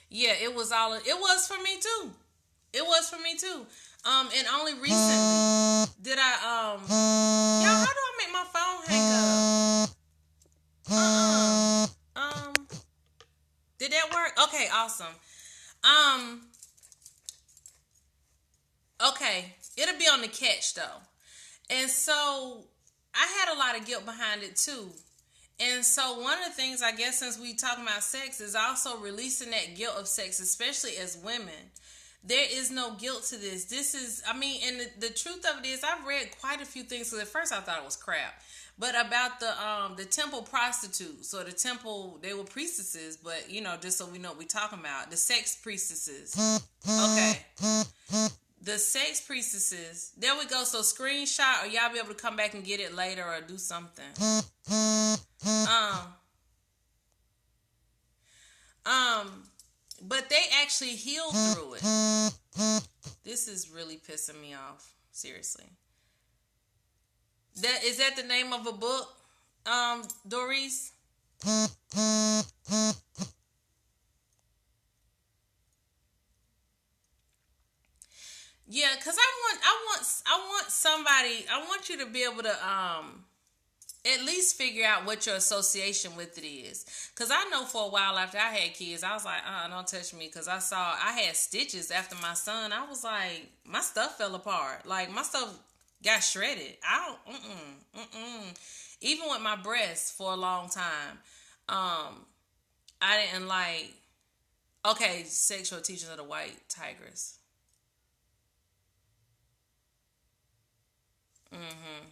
Yeah, it was for me too. It was for me too. And only recently did I y'all, how do I make my phone hang up? Did that work? Okay, awesome. Um okay, it'll be on the Katch though. And so I had a lot of guilt behind it too. And so one of the things, I guess, since we talking about sex, is also releasing that guilt of sex, especially as women. There is no guilt to this. This is, I mean, and the truth of it is, I've read quite a few things. Because at first I thought it was crap, but about the temple prostitutes, or the temple, they were priestesses, but just so we know what we talking about, the sex priestesses. Okay, the sex priestesses. There we go. So screenshot, or y'all be able to come back and get it later, or do something. Um, but they actually healed through it. This is really pissing me off. Seriously. That the name of a book, Doris? Yeah, cause I want somebody. I want you to be able to at least figure out what your association with it is. Because I know for a while after I had kids, I was like, don't touch me. Because I had stitches after my son. I was like, my stuff fell apart. Like, my stuff got shredded. I don't, Even with my breasts for a long time, I didn't like, okay, Sexual Teachings of the White Tigress. Mm-hmm.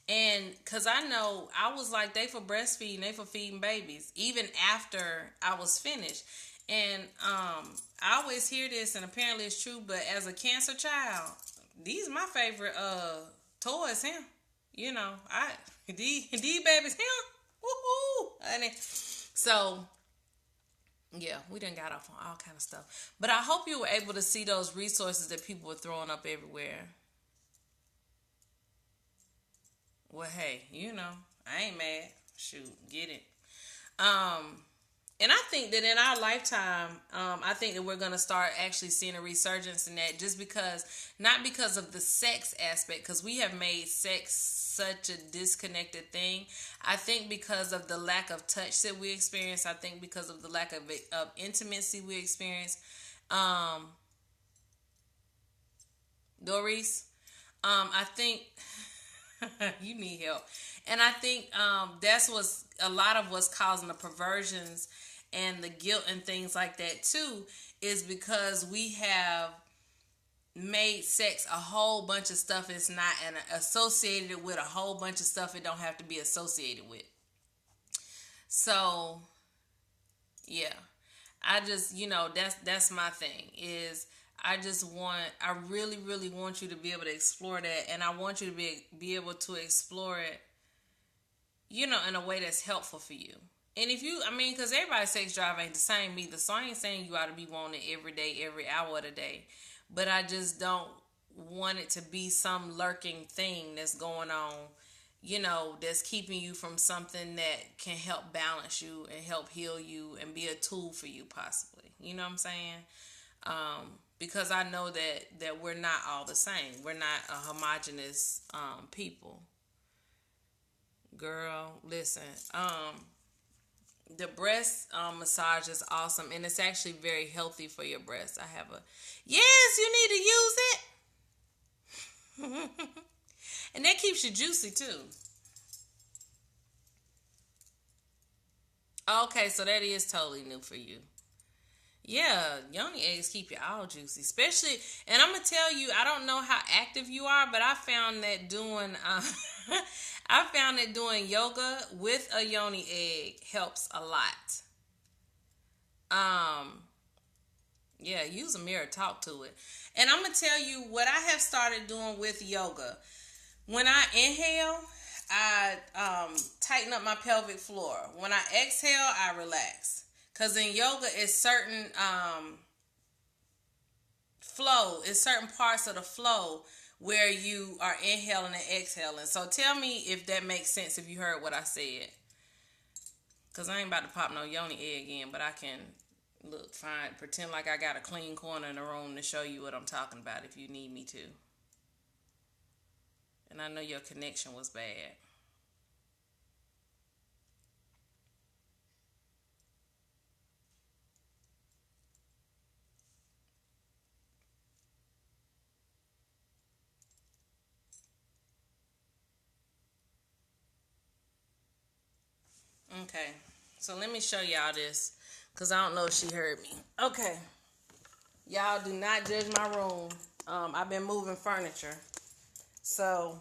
And because I know I was like, they for breastfeeding, they for feeding babies, even after I was finished. And I always hear this, and apparently it's true, but as a cancer child, these are my favorite toys, him. I these babies, him. Woohoo! And so yeah, we done got off on all kind of stuff. But I hope you were able to see those resources that people were throwing up everywhere. Well, hey, I ain't mad. Shoot, get it. Um, and I think that in our lifetime, I think that we're gonna start actually seeing a resurgence in that, just because, not because of the sex aspect, because we have made sex such a disconnected thing. I think because of the lack of touch that we experience. I think because of the lack of intimacy we experience. Um, Doris, I think you need help. And I think that's what's a lot of what's causing the perversions and the guilt and things like that too, is because we have made sex a whole bunch of stuff it's not, and associated it with a whole bunch of stuff it don't have to be associated with. So yeah, I just, that's my thing, is I really, really want you to be able to explore that, and I want you to be able to explore it, in a way that's helpful for you. And if you, because everybody's sex drive ain't the same either, so I ain't saying you ought to be wanting it every day, every hour of the day, but I just don't want it to be some lurking thing that's going on, that's keeping you from something that can help balance you and help heal you and be a tool for you possibly. You know what I'm saying? Because I know that we're not all the same. We're not a homogenous people. Girl, listen. The breast massage is awesome, and it's actually very healthy for your breasts. I have a yes. You need to use it, and that keeps you juicy too. Okay, so that is totally new for you. Yeah, yoni eggs keep you all juicy, especially. And I'm gonna tell you, I don't know how active you are, but I found that doing I found that doing yoga with a yoni egg helps a lot. Yeah, use a mirror, talk to it. And I'm gonna tell you what I have started doing with yoga. When I inhale, I tighten up my pelvic floor. When I exhale, I relax. Cause in yoga, it's certain it's certain parts of the flow where you are inhaling and exhaling. So tell me if that makes sense, if you heard what I said. Cause I ain't about to pop no yoni egg in, but I can look fine, pretend like I got a clean corner in the room to show you what I'm talking about if you need me to. And I know your connection was bad. Okay, so let me show y'all this, because I don't know if she heard me. Okay, y'all do not judge my room. I've been moving furniture. So,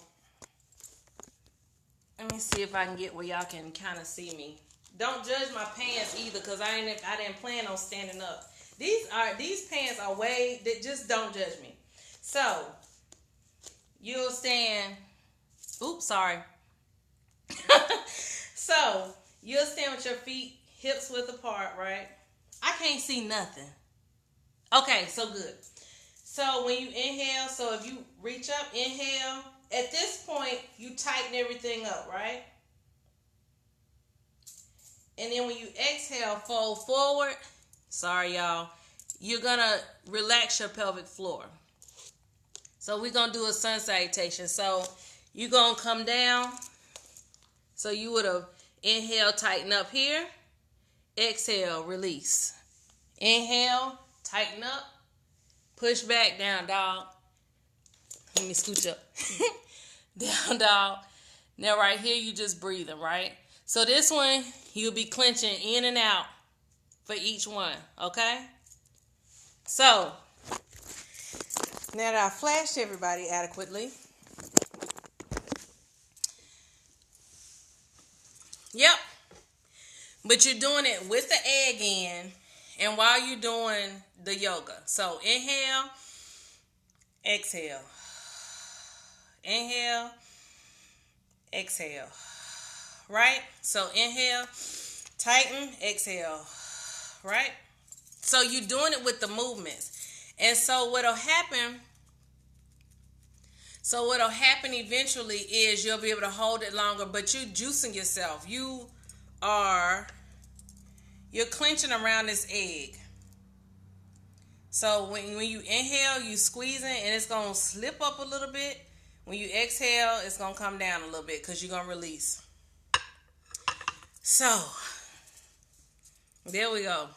let me see if I can get where y'all can kind of see me. Don't judge my pants either, because I didn't plan on standing up. These pants are just don't judge me. So, you'll stand, oops, sorry. So, you'll stand with your feet hips width apart, right? I can't see nothing. Okay, so good. So when you inhale, so if you reach up, inhale. At this point, you tighten everything up, right? And then when you exhale, fold forward. Sorry, y'all. You're going to relax your pelvic floor. So we're going to do a sun salutation. So you're going to come down. So you would have inhale, tighten up here. Exhale, release. Inhale, tighten up. Push back, down dog. Let me scooch up. Down dog. Now right here, you just breathing, right? So this one, you'll be clenching in and out for each one, okay? So, now that I flashed everybody adequately. Yep. But you're doing it with the egg in and while you're doing the yoga. So inhale, exhale. Inhale, exhale. Right? So inhale, tighten, exhale. Right? So you're doing it with the movements. And so what'll happen eventually is you'll be able to hold it longer, but you're juicing yourself. You're clenching around this egg. So when you inhale, you squeezing and it's going to slip up a little bit. When you exhale, it's going to come down a little bit because you're going to release. So, there we go.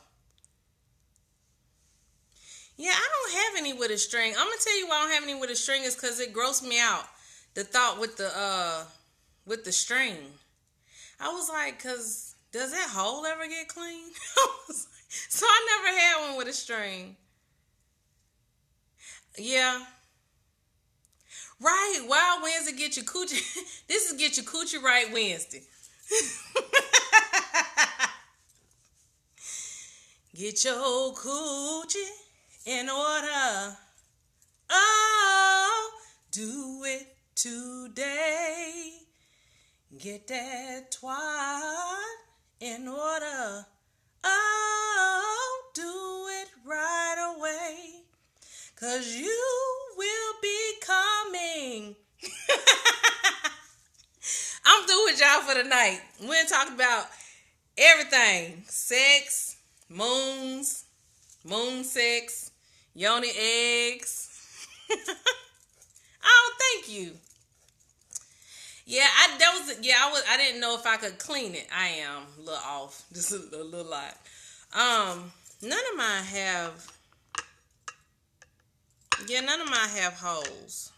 Yeah, I don't have any with a string. I'm going to tell you why I don't have any with a string is because it grossed me out. The thought with the string. I was like, because does that hole ever get clean? So I never had one with a string. Yeah. Right. Wild Wednesday get your coochie. This is get your coochie right Wednesday. Get your coochie in order. Oh, do it today. Get that twat in order. Oh, do it right away. 'Cause you will be coming. I'm through with y'all for the night. We're talking about everything. Sex, moons, moon sex, yoni eggs. Oh, thank you. Yeah, I didn't know if I could clean it. I am a little off. Just a little lot. None of mine have holes.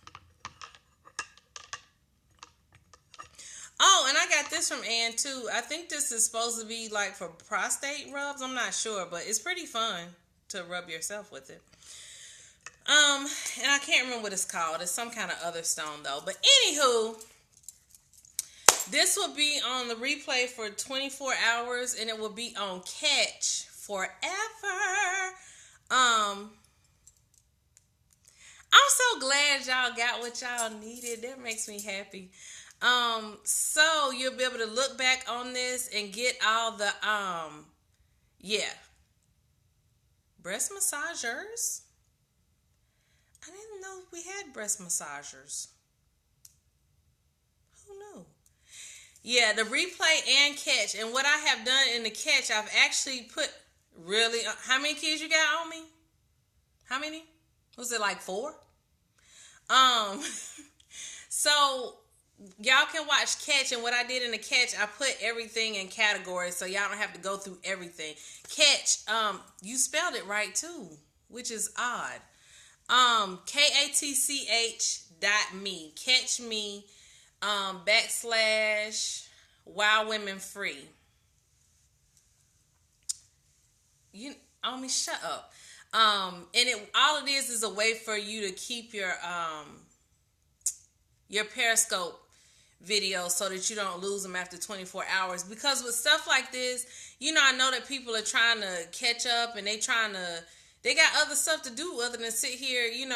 Oh, and I got this from Ann too. I think this is supposed to be like for prostate rubs. I'm not sure, but it's pretty fun to rub yourself with it. And I can't remember what it's called. It's some kind of other stone though. But anywho, This will be on the replay for 24 hours, and it will be on Katch forever. I'm so glad y'all got what y'all needed. That makes me happy. So you'll be able to look back on this and get all the yeah. Breast massagers? I didn't know we had breast massagers. Who knew? Yeah, the replay and Katch. And what I have done in the Katch, I've actually put really, how many kids you got on me? How many? Was it like 4? So y'all can watch Katch, and what I did in the Katch, I put everything in categories so y'all don't have to go through everything. Katch, you spelled it right too, which is odd. KATCH.me. Catch me, / Wild Women Free. You on me, shut up. And it all it is a way for you to keep your Periscope videos so that you don't lose them after 24 hours. Because with stuff like this, I know that people are trying to catch up and they got other stuff to do other than sit here, and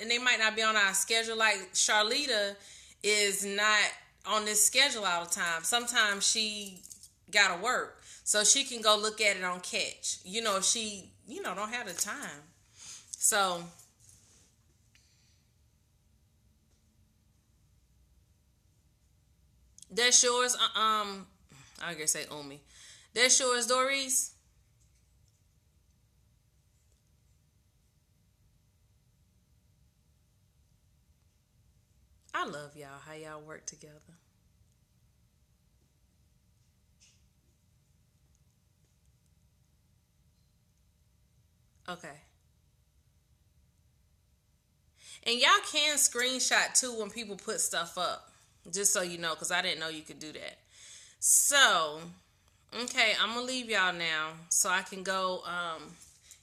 they might not be on our schedule. Like Charlita is not on this schedule all the time. Sometimes she gotta work, so she can go look at it on Katch. If she, don't have the time. So that's yours. I guess say Omi. That's yours, Doris. I love y'all. How y'all work together. Okay. And y'all can screenshot too when people put stuff up. Just so you know, because I didn't know you could do that. So, okay, I'm going to leave y'all now so I can go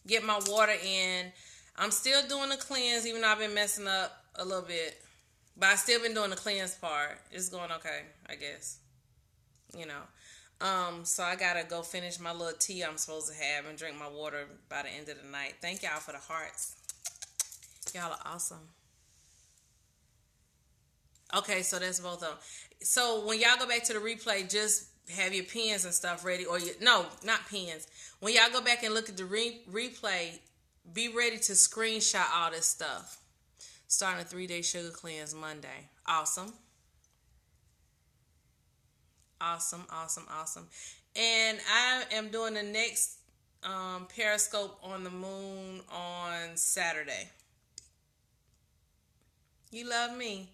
get my water in. I'm still doing the cleanse, even though I've been messing up a little bit. But I still been doing the cleanse part. It's going okay, I guess. So I gotta go finish my little tea I'm supposed to have and drink my water by the end of the night. Thank y'all for the hearts. Y'all are awesome. Okay, so that's both of them. So when y'all go back to the replay, just have your pens and stuff ready. No, not pens. When y'all go back and look at the replay, be ready to screenshot all this stuff. Starting a 3-day sugar cleanse Monday. Awesome. Awesome, awesome, awesome. And I am doing the next Periscope on the moon on Saturday. You love me.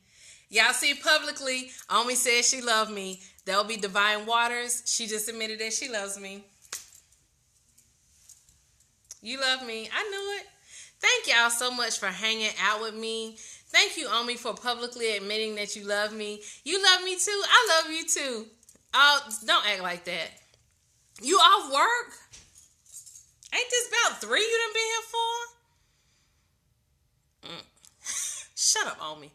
Y'all see publicly, Omi says she loved me. That'll be Divine Waters. She just admitted that she loves me. You love me. I knew it. Thank y'all so much for hanging out with me. Thank you, Omi, for publicly admitting that you love me. You love me too. I love you too. Oh, don't act like that. You off work? Ain't this about 3 you done been here for? Shut up, Omi.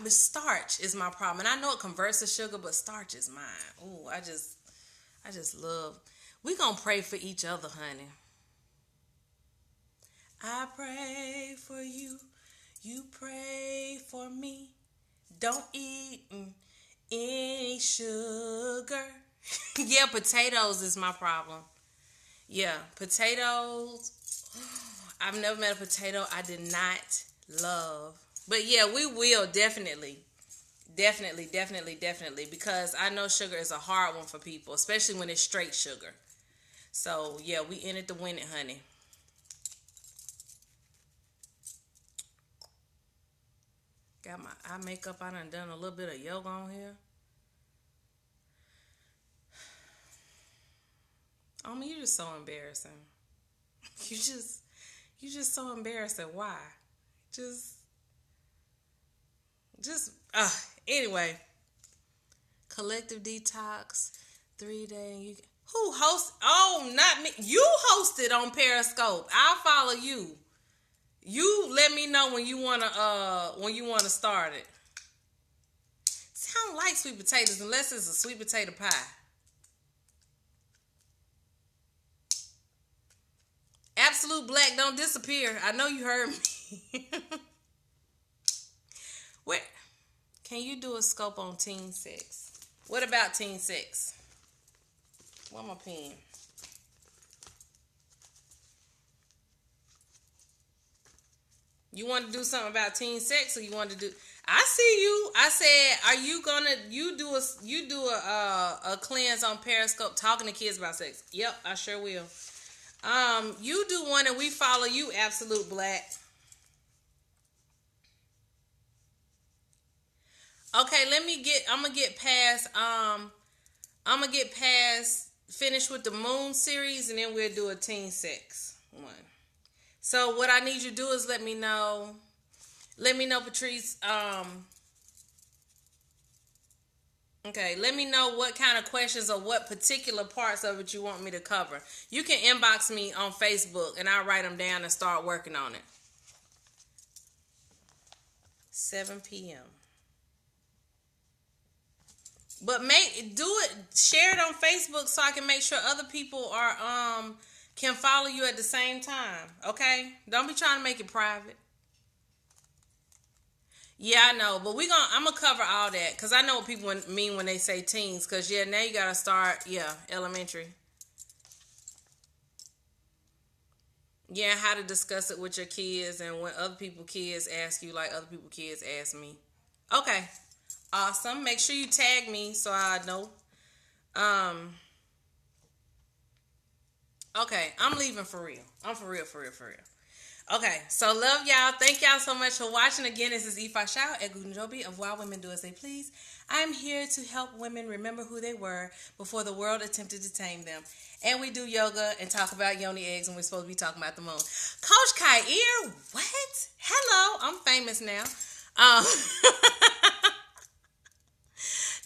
Starch is my problem. And I know it converts to sugar, but starch is mine. Ooh, I just love. We gonna pray for each other, honey. I pray for you. You pray for me. Don't eat any sugar. Yeah, potatoes is my problem. Yeah, potatoes. I've never met a potato I did not love. But yeah, we will definitely. Because I know sugar is a hard one for people, especially when it's straight sugar. So yeah, we in it to win it, honey. Got my eye makeup. I done a little bit of yoga on here. I mean, you're just so embarrassing. You just so embarrassing. Why? Anyway. Collective detox, 3-day. Who host? Oh, not me. You hosted on Periscope. I'll follow you. You let me know when you wanna start it. See, I don't like sweet potatoes unless it's a sweet potato pie. Absolute Black, don't disappear. I know you heard me. Where can you do a scope on teen sex? What about teen sex? Where's my pen? You want to do something about teen sex, or you want to do? I see you. I said, are you gonna you do a cleanse on Periscope talking to kids about sex? Yep, I sure will. You do one and we follow you, Absolute Black. Okay, I'm gonna get past finish with the Moon series, and then we'll do a teen sex one. So what I need you to do is let me know, Patrice. Okay, let me know what kind of questions or what particular parts of it you want me to cover. You can inbox me on Facebook and I'll write them down and start working on it. 7 p.m. But share it on Facebook so I can make sure other people can follow you at the same time. Okay? Don't be trying to make it private. Yeah, I know, but I'm gonna cover all that because I know what people mean when they say teens. Because now you gotta start, elementary. Yeah, how to discuss it with your kids, and when other people kids ask you, like other people kids ask me. Okay, awesome. Make sure you tag me so I know. Okay, I'm leaving for real. I'm for real. Okay, so love y'all. Thank y'all so much for watching. Again, this is Ifa Shao at Gudenjobi of Wild Women Do As They Please. I'm here to help women remember who they were before the world attempted to tame them. And we do yoga and talk about yoni eggs, and we're supposed to be talking about the moon. Coach Kair, what? Hello, I'm famous now.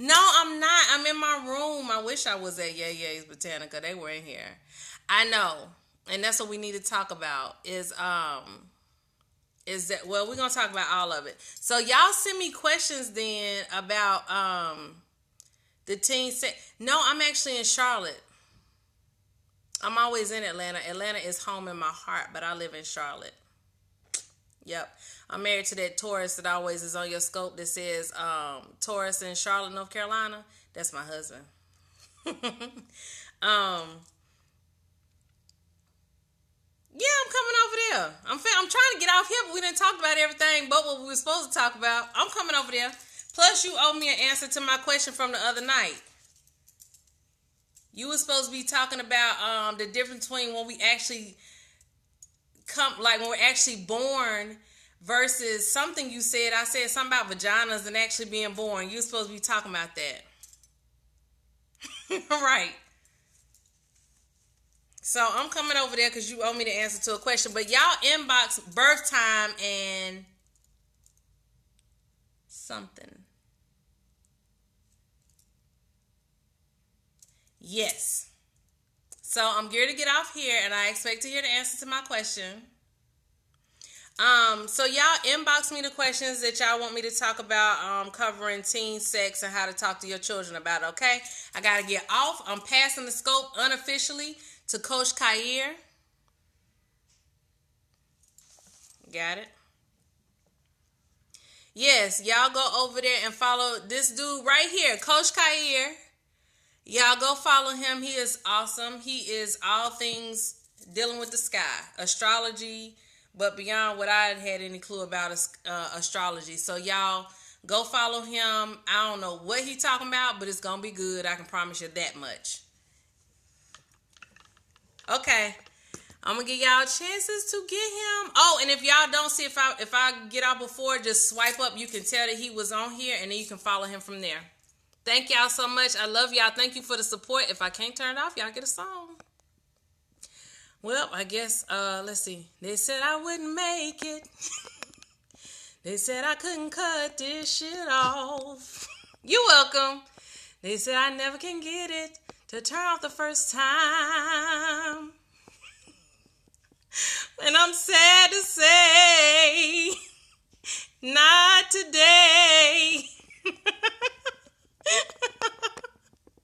No, I'm not. I'm in my room. I wish I was at Yay's Botanica. They were in here. I know. And that's what we need to talk about is that, well, we're going to talk about all of it. So y'all send me questions then about the teen sex. No, I'm actually in Charlotte. I'm always in Atlanta. Atlanta is home in my heart, but I live in Charlotte. Yep. I'm married to that Taurus that always is on your scope that says Taurus in Charlotte, North Carolina. That's my husband. Yeah, I'm coming over there. I'm trying to get off here, but we didn't talk about everything but what we were supposed to talk about. I'm coming over there. Plus, you owe me an answer to my question from the other night. You were supposed to be talking about the difference between when we actually when we're actually born versus something you said. I said something about vaginas and actually being born. You were supposed to be talking about that. Right. So I'm coming over there because you owe me the answer to a question. But y'all inbox birth time and something. Yes. So I'm geared to get off here, and I expect to hear the answer to my question. So y'all inbox me the questions that y'all want me to talk about, covering teen sex and how to talk to your children about it, okay? I got to get off. I'm passing the scope unofficially to Coach Kair. Got it? Yes, y'all go over there and follow this dude right here, Coach Kair. Y'all go follow him. He is awesome. He is all things dealing with the sky, astrology, but beyond what I had any clue about astrology. So y'all go follow him. I don't know what he talking about, but it's going to be good. I can promise you that much. Okay. I'm going to give y'all chances to get him. Oh, and if y'all don't see, if I get out before, just swipe up. You can tell that he was on here, and then you can follow him from there. Thank y'all so much. I love y'all. Thank you for the support. If I can't turn it off, y'all get a song. Well, I guess, let's see. They said I wouldn't make it. They said I couldn't cut this shit off. You're welcome. They said I never can get it to turn off the first time. And I'm sad to say